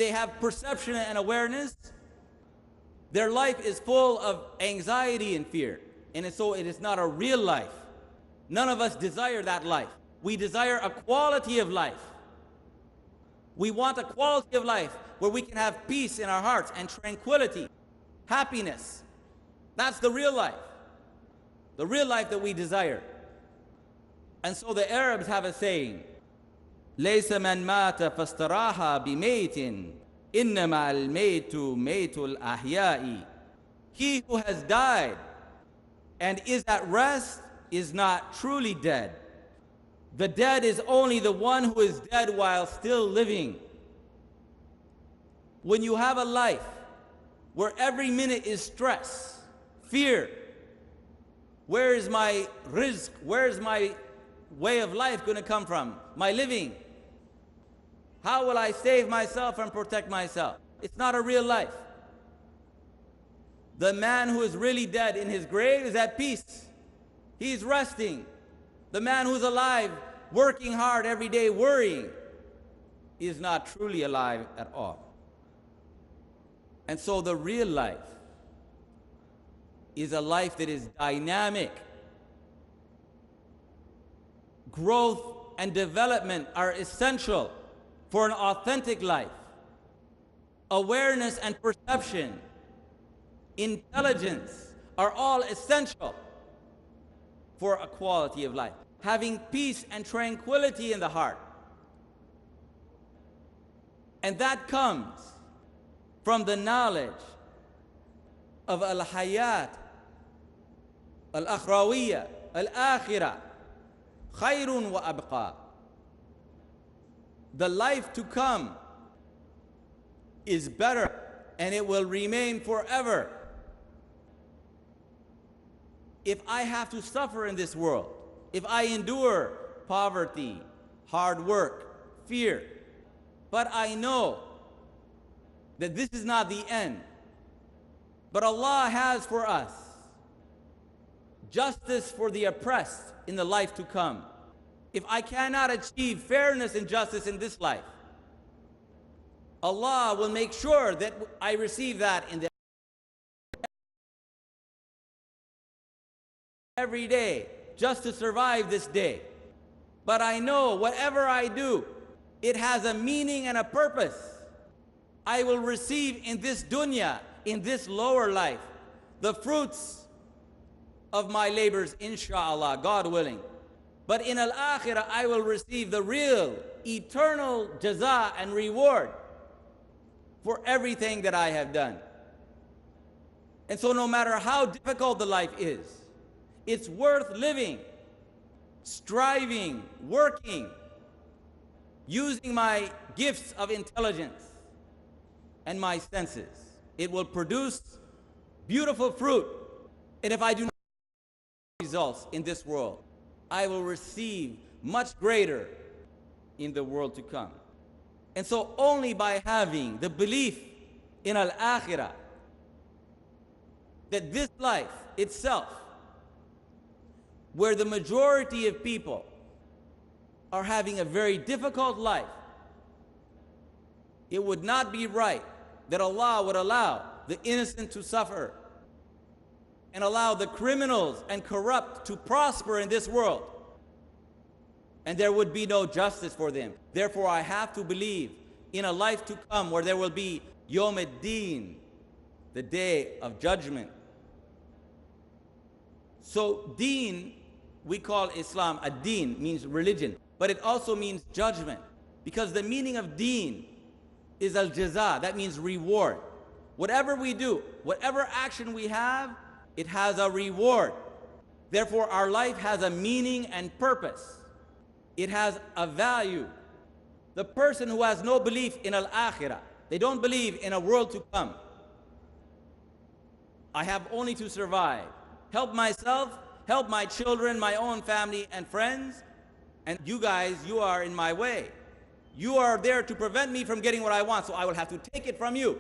they have perception and awareness, their life is full of anxiety and fear. And so it is not a real life. None of us desire that life. We desire a quality of life. We want a quality of life where we can have peace in our hearts and tranquility, happiness. That's the real life that we desire. And so the Arabs have a saying, ليس من مات فاستراح بميت إنما الميت ميت الأحياء. He who has died and is at rest is not truly dead. The dead is only the one who is dead while still living. When you have a life where every minute is stress, fear, where is my rizq, where is my way of life going to come from, my living? How will I save myself and protect myself? It's not a real life. The man who is really dead in his grave is at peace. He's resting. The man who's alive, working hard every day, worrying, is not truly alive at all. And so the real life is a life that is dynamic. Growth and development are essential for an authentic life. Awareness and perception, intelligence are all essential for a quality of life. Having peace and tranquility in the heart. And that comes from the knowledge of al-hayat, al-akhrawiyya, al-akhirah, khayrun wa abqa. The life to come is better and it will remain forever. If I have to suffer in this world, if I endure poverty, hard work, fear, but I know that this is not the end, but Allah has for us justice for the oppressed in the life to come. If I cannot achieve fairness and justice in this life, Allah will make sure that I receive that in the every day, just to survive this day. But I know whatever I do, it has a meaning and a purpose. I will receive in this dunya, in this lower life, the fruits of my labors, inshallah, God willing. But in al-akhirah, I will receive the real, eternal jaza and reward for everything that I have done. And so no matter how difficult the life is, it's worth living, striving, working, using my gifts of intelligence and my senses. It will produce beautiful fruit. And if I do not have results in this world, I will receive much greater in the world to come. And so only by having the belief in al-akhirah, that this life itself, where the majority of people are having a very difficult life, it would not be right that Allah would allow the innocent to suffer and allow the criminals and corrupt to prosper in this world, and there would be no justice for them. Therefore, I have to believe in a life to come where there will be Yawm ad-Din, the day of judgment. So deen, we call Islam ad-Din, means religion, but it also means judgment, because the meaning of deen is al-jaza, that means reward. Whatever we do, whatever action we have, it has a reward. Therefore, our life has a meaning and purpose. It has a value. The person who has no belief in al-akhirah, they don't believe in a world to come. I have only to survive, help myself, help my children, my own family and friends, and you guys, you are in my way. You are there to prevent me from getting what I want, so I will have to take it from you.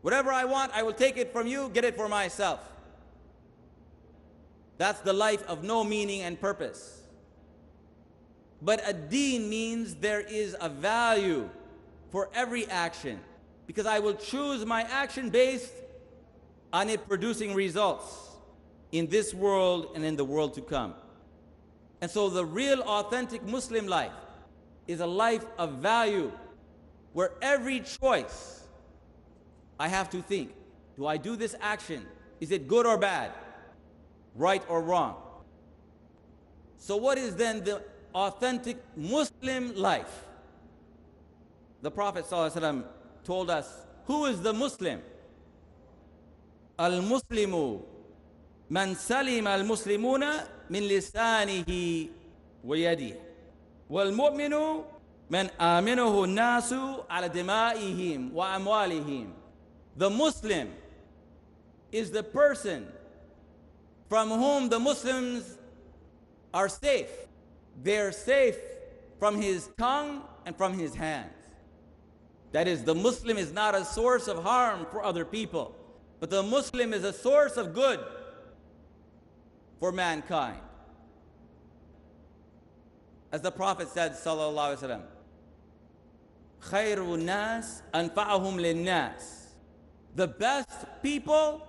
Whatever I want, I will take it from you, get it for myself. That's the life of no meaning and purpose. But ad-Din means there is a value for every action, because I will choose my action based on it producing results in this world and in the world to come. And so the real authentic Muslim life is a life of value, where every choice I have to think, do I do this action? Is it good or bad? Right or wrong? So what is then the authentic Muslim life? The Prophet ﷺ told us, who is the Muslim? Al-Muslimu man salima al-Muslimuna min lisanihi wa yadihi wal-mu'minu man aminahu an-nasu ala dima'ihim wa amwalihim. The Muslim is the person from whom the Muslims are safe. They're safe from his tongue and from his hands. That is, the Muslim is not a source of harm for other people, but the Muslim is a source of good for mankind. As the Prophet said, sallallahu alaihi wasallam, "Khairun nas anfa'uhum lin-nas." The best people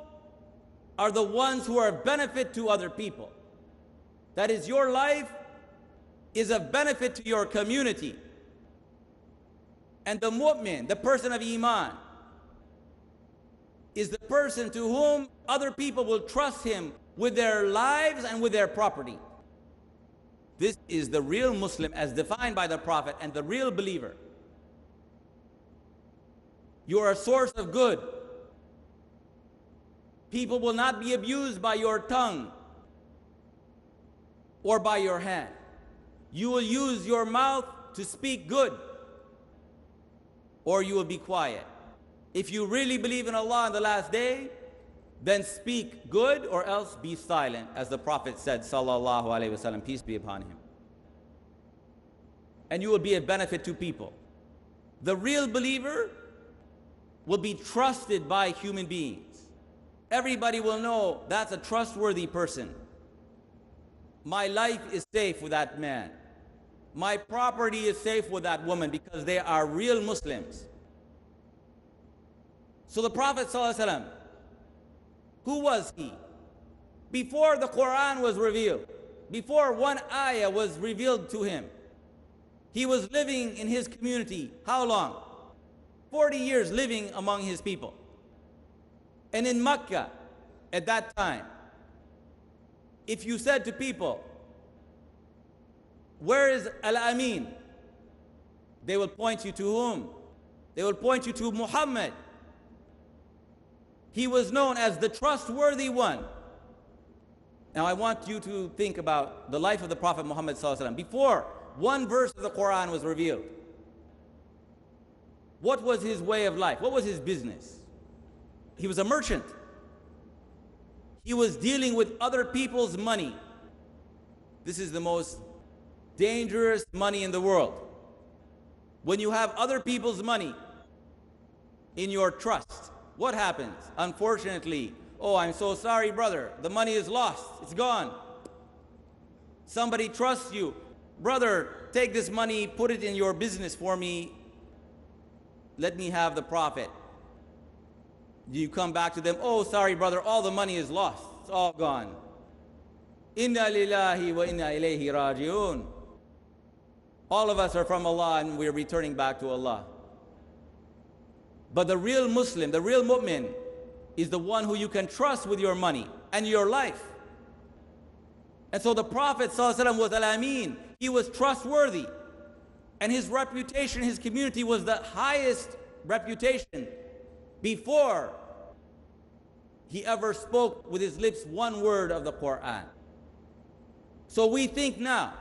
are the ones who are a benefit to other people. That is, your life is a benefit to your community. And the mu'min, the person of iman, is the person to whom other people will trust him with their lives and with their property. This is the real Muslim as defined by the Prophet and the real believer. You are a source of good. People will not be abused by your tongue or by your hand. You will use your mouth to speak good, or you will be quiet. If you really believe in Allah on the last day, then speak good or else be silent, as the Prophet said, sallallahu alaihi wasallam, peace be upon him. And you will be a benefit to people. The real believer will be trusted by human beings. Everybody will know that's a trustworthy person. My life is safe with that man. My property is safe with that woman, because they are real Muslims. So the Prophet ﷺ, who was he? Before the Quran was revealed, before one ayah was revealed to him, he was living in his community. How long? 40 years living among his people. And in Mecca, at that time, if you said to people, where is Al-Amin? They will point you to whom? They will point you to Muhammad. He was known as the trustworthy one. Now I want you to think about the life of the Prophet Muhammad ﷺ. Before one verse of the Quran was revealed, what was his way of life? What was his business? He was a merchant. He was dealing with other people's money. This is the most dangerous money in the world. When you have other people's money in your trust, what happens? Unfortunately, oh, I'm so sorry, brother, the money is lost, it's gone. Somebody trusts you. Brother, take this money, put it in your business for me. Let me have the profit. You come back to them, oh, sorry, brother, all the money is lost. It's all gone. Inna lillahi wa inna ilayhi raji'un. All of us are from Allah and we're returning back to Allah. But the real Muslim, the real mu'min, is the one who you can trust with your money and your life. And so the Prophet ﷺ was Al-Amin. He was trustworthy. And his reputation, his community was the highest reputation before he ever spoke with his lips one word of the Quran. So we think now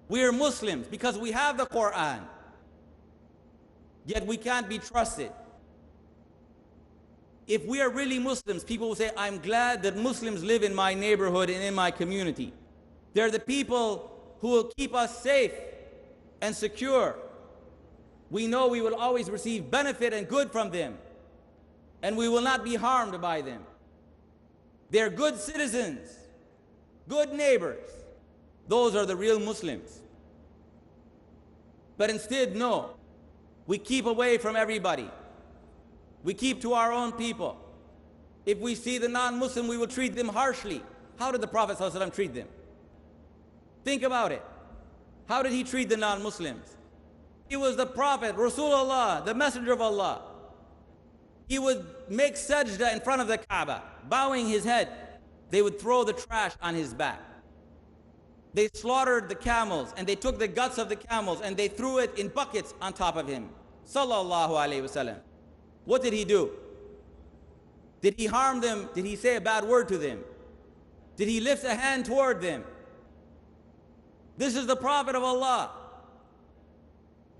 we are Muslims because we have the Quran, yet we can't be trusted. If we are really Muslims, people will say, I'm glad that Muslims live in my neighborhood and in my community. They're the people who will keep us safe and secure. We know we will always receive benefit and good from them, and we will not be harmed by them. They're good citizens, good neighbors. Those are the real Muslims. But instead, no. We keep away from everybody. We keep to our own people. If we see the non-Muslim, we will treat them harshly. How did the Prophet ﷺ treat them? Think about it. How did he treat the non-Muslims? He was the Prophet, Rasulullah, the Messenger of Allah. He would make sajda in front of the Kaaba, bowing his head. They would throw the trash on his back. They slaughtered the camels, and they took the guts of the camels and they threw it in buckets on top of him. Sallallahu alayhi wasallam. What did he do? Did he harm them? Did he say a bad word to them? Did he lift a hand toward them? This is the Prophet of Allah.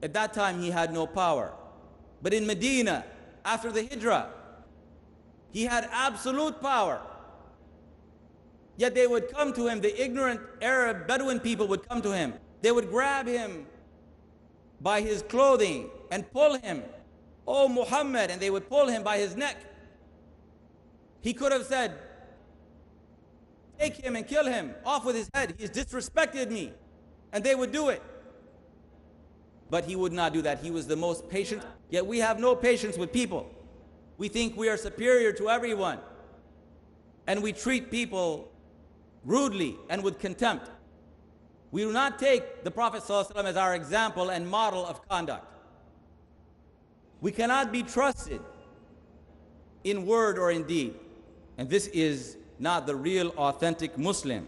At that time he had no power. But in Medina, after the Hijrah, he had absolute power. Yet they would come to him, the ignorant Arab Bedouin people would come to him. They would grab him by his clothing and pull him. Oh Muhammad, and they would pull him by his neck. He could have said, take him and kill him, off with his head. He's disrespected me. And they would do it. But he would not do that. He was the most patient. Yet we have no patience with people. We think we are superior to everyone. And we treat people rudely and with contempt. We do not take the Prophet ﷺ as our example and model of conduct. We cannot be trusted in word or in deed. And this is not the real authentic Muslim.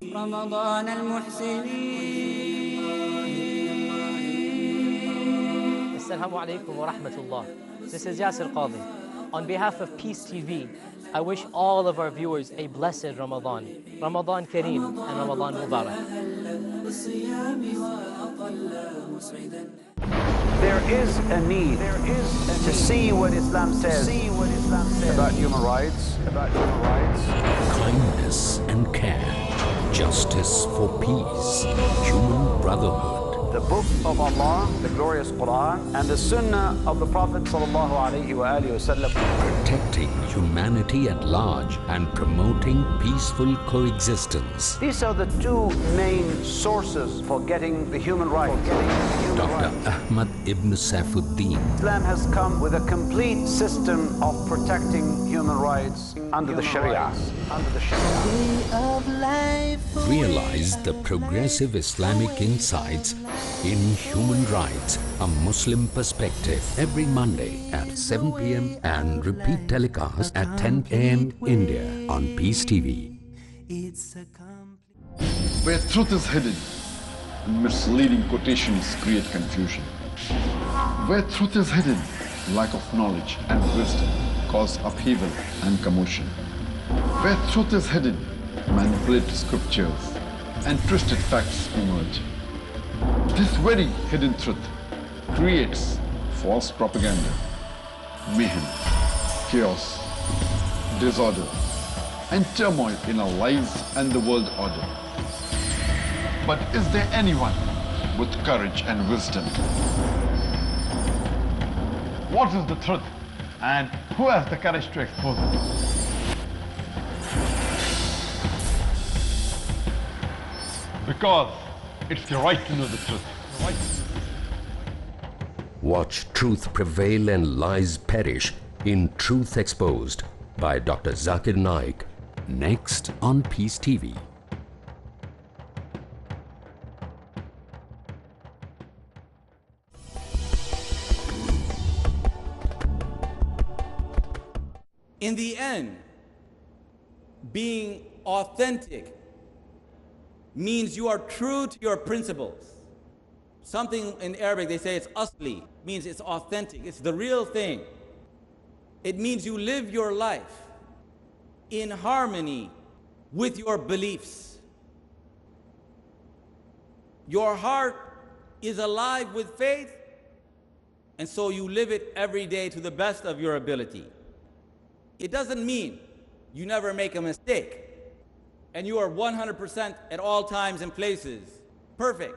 رمضان المحسنين. Assalamu alaikum wa rahmatullah. This is Yasir Qadi. On behalf of Peace TV, I wish all of our viewers a blessed Ramadan. Ramadan Kareem and Ramadan Mubarak. There is a need to see what Islam says about human rights, kindness and care, justice for peace, human brotherhood. the book of Allah, the glorious Quran, and the Sunnah of the Prophet ﷺ. Protecting humanity at large and promoting peaceful coexistence. These are the two main sources for getting the human rights. Dr. Ahmad ibn Saifuddin. Islam has come with a complete system of protecting human rights under the Sharia. Realize the progressive Islamic insights in human rights, a Muslim perspective, every Monday at 7 p.m. and repeat telecast at 10 a.m. India on Peace TV. Where truth is hidden, misleading quotations create confusion. Where truth is hidden, lack of knowledge and wisdom cause upheaval and commotion. Where truth is hidden, manipulated scriptures and twisted facts emerge. This very hidden truth creates false propaganda, mayhem, chaos, disorder, and turmoil in our lives and the world order. But is there anyone with courage and wisdom? What is the truth, and who has the courage to expose it? Because it's your right to know the truth. Watch Truth Prevail and Lies Perish in Truth Exposed by Dr. Zakir Naik, next on Peace TV. In the end, being authentic means you are true to your principles. Something in Arabic, they say it's asli, means it's authentic, it's the real thing. It means you live your life in harmony with your beliefs. Your heart is alive with faith, and so you live it every day to the best of your ability. It doesn't mean you never make a mistake and you are 100% at all times and places perfect.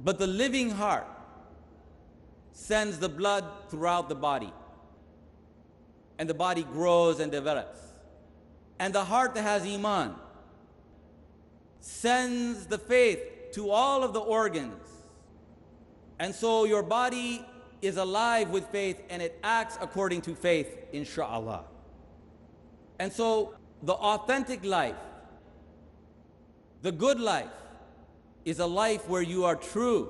But the living heart sends the blood throughout the body, and the body grows and develops. And the heart that has iman sends the faith to all of the organs. And so your body is alive with faith and it acts according to faith, inshallah. And so the authentic life, the good life, is a life where you are true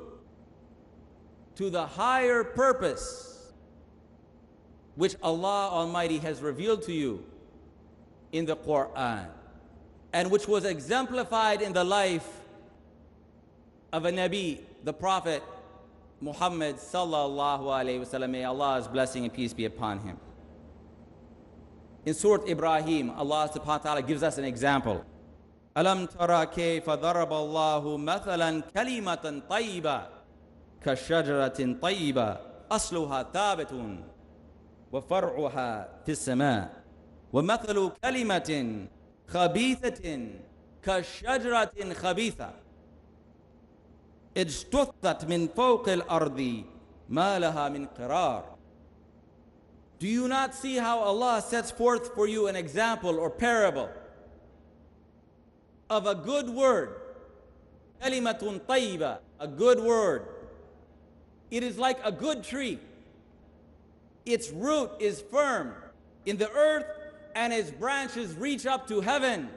to the higher purpose which Allah Almighty has revealed to you in the Quran, and which was exemplified in the life of a Nabi, the Prophet Muhammad sallallahu alayhi wasallam. May Allah's blessing and peace be upon him. In Surah Ibrahim, Allah subhanahu wa ta'ala gives us an example. Alam tara kayfa daraba Allahu mathalan kalimatan tayyiba ka shajaratin tayyiba asluha thabitun wa far'uha fis sama' wa mathalu kalimatin khabithatin ka shajaratin khabitha اجتثت من فوق الأرض ما لها من قرار. Do you not see how Allah sets forth for you an example or parable of a good word? Kalimatun tayyiba, a good word. It is like a good tree. Its root is firm in the earth and its branches reach up to heaven.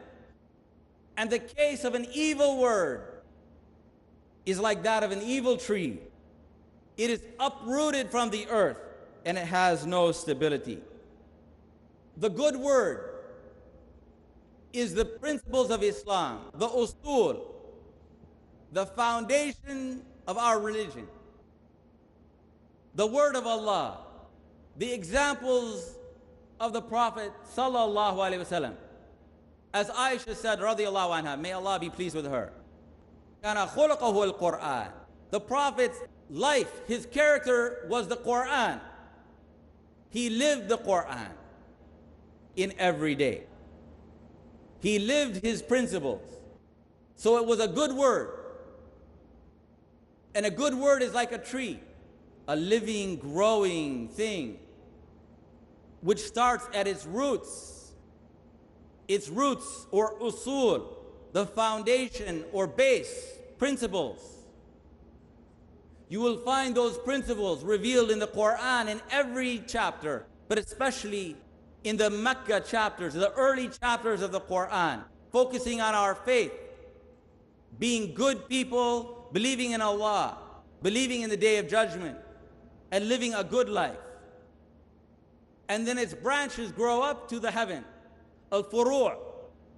And the case of an evil word is like that of an evil tree. It is uprooted from the earth and it has no stability. The good word is the principles of Islam, the usul, the foundation of our religion, the word of Allah, the examples of the Prophet sallallahu alaihi wasallam. As Aisha said, radiyallahu anha, may Allah be pleased with her, kana khuluquhu al-Quran. The Prophet's life, his character was the Quran. He lived the Quran in every day. He lived his principles. So it was a good word. And a good word is like a tree, a living, growing thing, which starts at its roots. Its roots, or usul, the foundation or base, principles. You will find those principles revealed in the Quran in every chapter, but especially in the Mecca chapters, the early chapters of the Quran, focusing on our faith, being good people, believing in Allah, believing in the Day of Judgment, and living a good life. And then its branches grow up to the heaven. Al-Furu'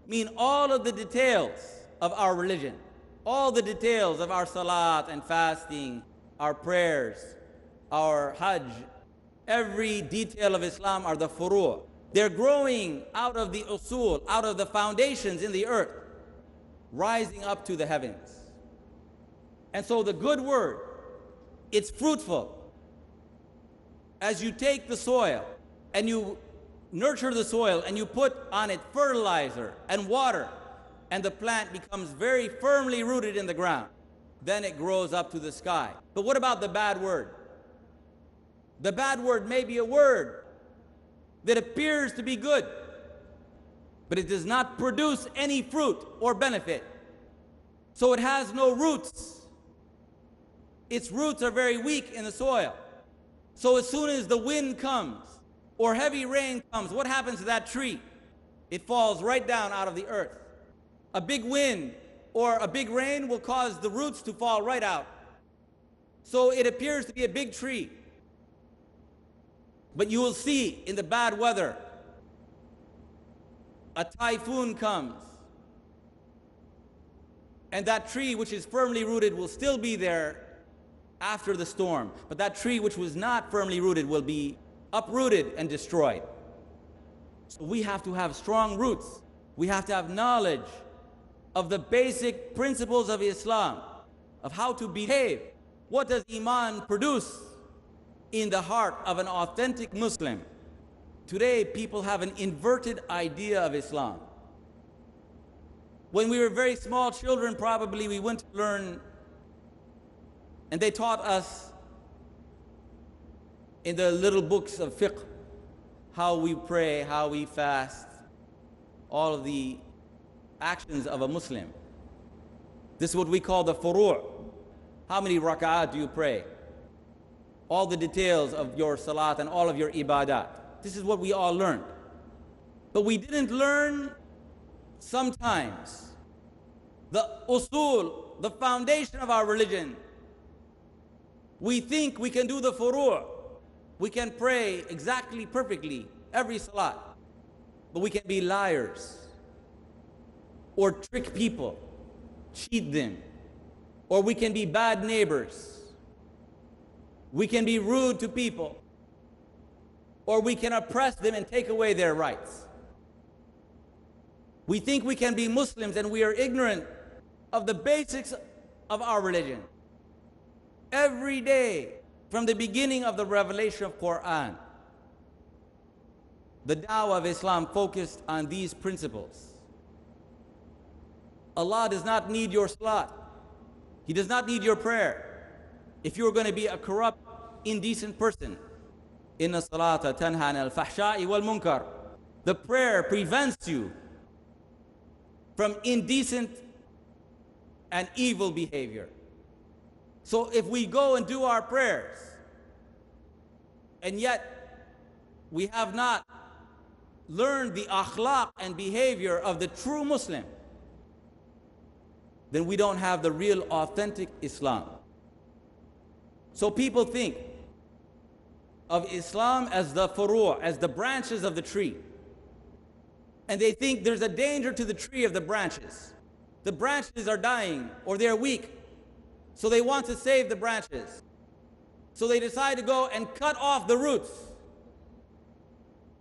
mean all of the details of our religion, all the details of our salat and fasting, our prayers, our hajj, every detail of Islam are the furu'. They're growing out of the usul, out of the foundations in the earth, rising up to the heavens. And so the good word, it's fruitful. As you take the soil and you nurture the soil and you put on it fertilizer and water, and the plant becomes very firmly rooted in the ground, then it grows up to the sky. But what about the bad word? The bad word may be a word that appears to be good, but it does not produce any fruit or benefit. So it has no roots. Its roots are very weak in the soil. So as soon as the wind comes or heavy rain comes, what happens to that tree? It falls right down out of the earth. A big wind or a big rain will cause the roots to fall right out. So it appears to be a big tree. But you will see in the bad weather, a typhoon comes, and that tree which is firmly rooted will still be there after the storm. But that tree which was not firmly rooted will be uprooted and destroyed. So we have to have strong roots. We have to have knowledge of the basic principles of Islam, of how to behave. What does Iman produce in the heart of an authentic Muslim? Today, people have an inverted idea of Islam. When we were very small children, probably we went to learn, and they taught us in the little books of fiqh how we pray, how we fast, all of the actions of a Muslim. This is what we call the furu'. How many rak'at do you pray? All the details of your salat and all of your ibadat. This is what we all learned. But we didn't learn sometimes the usul, the foundation of our religion. We think we can do the furu'. We can pray exactly, perfectly, every salat. But we can be liars or trick people, cheat them, or we can be bad neighbors. We can be rude to people, or we can oppress them and take away their rights. We think we can be Muslims and we are ignorant of the basics of our religion. Every day, from the beginning of the revelation of Quran, the da'wah of Islam focused on these principles. Allah does not need your salat. He does not need your prayer. If you're going to be a corrupt, indecent person, inna salata tanha anil fahsha'i wal munkar. The prayer prevents you from indecent and evil behavior. So if we go and do our prayers, and yet we have not learned the akhlaq and behavior of the true Muslim, then we don't have the real authentic Islam. So people think of Islam as the furu', as the branches of the tree. And they think there's a danger to the tree of the branches. The branches are dying or they're weak. So they want to save the branches. So they decide to go and cut off the roots.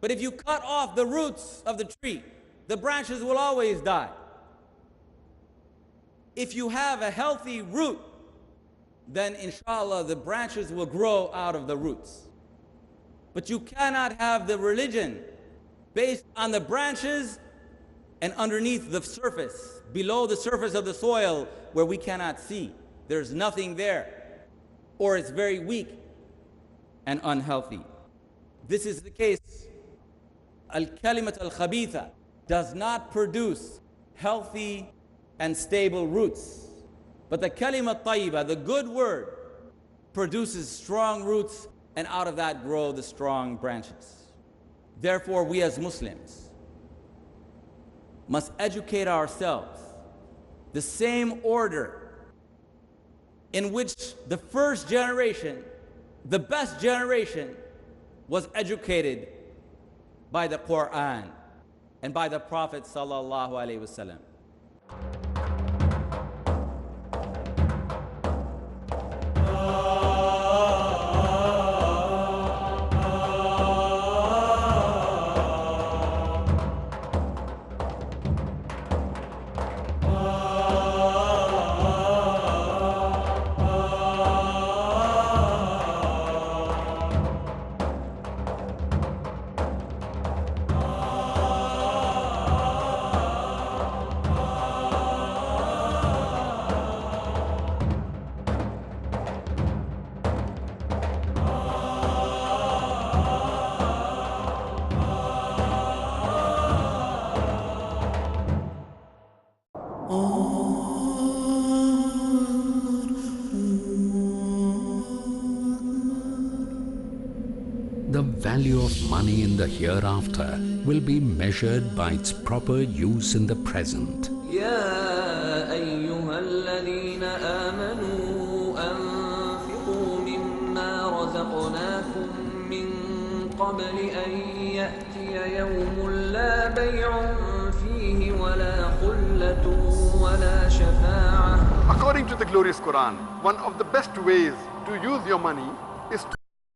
But if you cut off the roots of the tree, the branches will always die. If you have a healthy root, then inshallah the branches will grow out of the roots. But you cannot have the religion based on the branches and underneath the surface, below the surface of the soil where we cannot see. There's nothing there, or it's very weak and unhealthy. This is the case. Al-kalimat al-khabitha does not produce healthy and stable roots. But the kalimat tayyiba, the good word, produces strong roots, and out of that grow the strong branches. Therefore, we as Muslims must educate ourselves the same order in which the first generation, the best generation, was educated by the Quran and by the Prophet sallallahu alaihi wasallam. The value of money in the hereafter will be measured by its proper use in the present. يا أيها الذين آمنوا أنفقوا مما رزقناكم من قبل أن يأتي يوم لا بيع فيه ولا خلة ولا شفاعة. According to the glorious Quran, one of the best ways to use your money is to